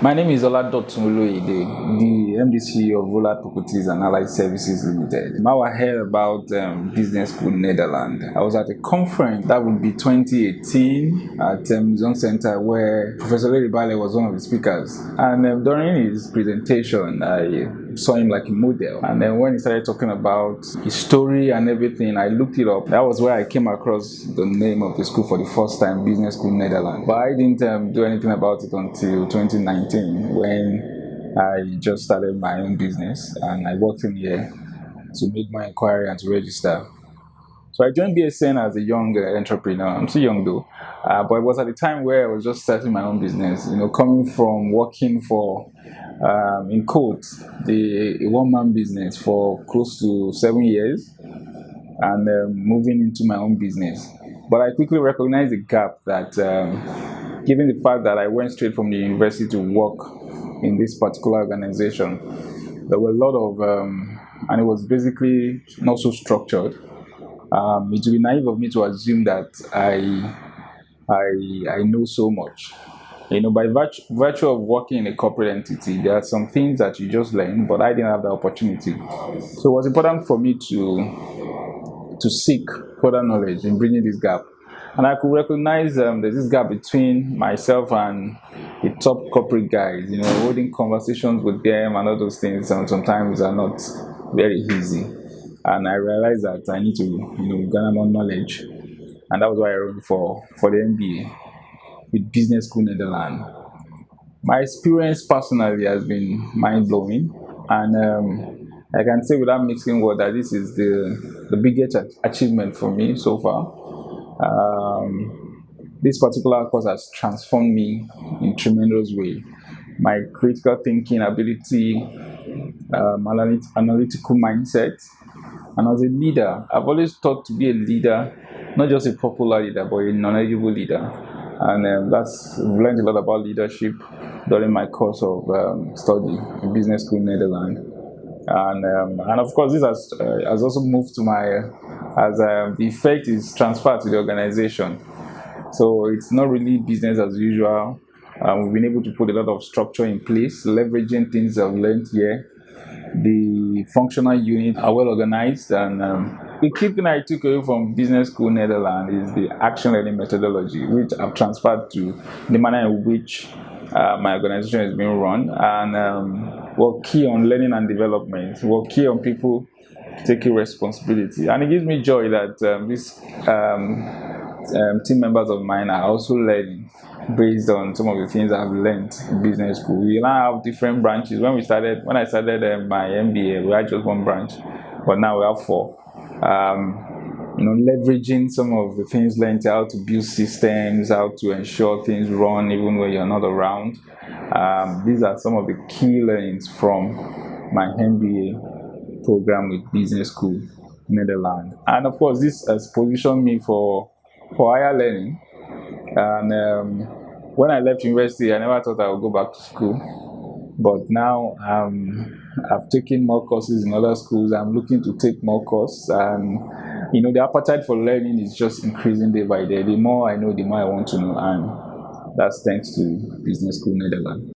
My name is Oladotun, the MDC of Rolad Properties and Allied Services Limited. Now I heard about business school Netherlands. I was at a conference that would be 2018 at Zone Center where Professor Larry Bale was one of the speakers. And during his presentation, I saw him like a model. And then when he started talking about his story and everything, I looked it up. That was where I came across the name of the school for the first time, Business School Netherlands. But I didn't do anything about it until 2019 when I just started my own business and I worked in here to make my inquiry and to register. So I joined BSN as a young entrepreneur. I'm still young though, but it was at the time where I was just starting my own business. Coming from working for, in quotes, the one-man business for close to 7 years, and moving into my own business. But I quickly recognized the gap that, given the fact that I went straight from the university to work in this particular organization, there were a lot of, and it was basically not so structured. It would be naive of me to assume that I know so much. By virtue of working in a corporate entity, there are some things that you just learn, but I didn't have the opportunity. So it was important for me to seek further knowledge in bridging this gap. And I could recognize there's this gap between myself and the top corporate guys, holding conversations with them and all those things sometimes are not very easy. And I realized that I need to, garner more knowledge. And that was why I wrote for the MBA with Business School Netherlands. My experience personally has been mind-blowing. And I can say without mixing words that this is the biggest achievement for me so far. This particular course has transformed me in tremendous way. My critical thinking ability, analytical mindset, and as a leader, I've always thought to be a leader, not just a popular leader, but a knowledgeable leader. And I've learned a lot about leadership during my course of study in Business School Netherlands. And of course, this has also moved to the effect is transferred to the organization. So it's not really business as usual. We've been able to put a lot of structure in place, leveraging things I've learned here. The functional units are well organized, and the key thing I took away from Business School Netherlands is the action learning methodology, which I've transferred to the manner in which my organization is being run. And we're key on learning and development. We're key on people taking responsibility, and it gives me joy that these team members of mine are also learning based on some of the things I've learned in business school. We now have different branches. When I started my MBA, we had just one branch, but now we have 4. Leveraging some of the things learned, how to build systems, how to ensure things run even when you're not around. These are some of the key learnings from my MBA program with Business School Netherlands. And of course, this has positioned me for higher learning. And when I left university, I never thought I would go back to school. But now I've taken more courses in other schools. I'm looking to take more courses. And, the appetite for learning is just increasing day by day. The more I know, the more I want to know. And that's thanks to Business School Netherlands.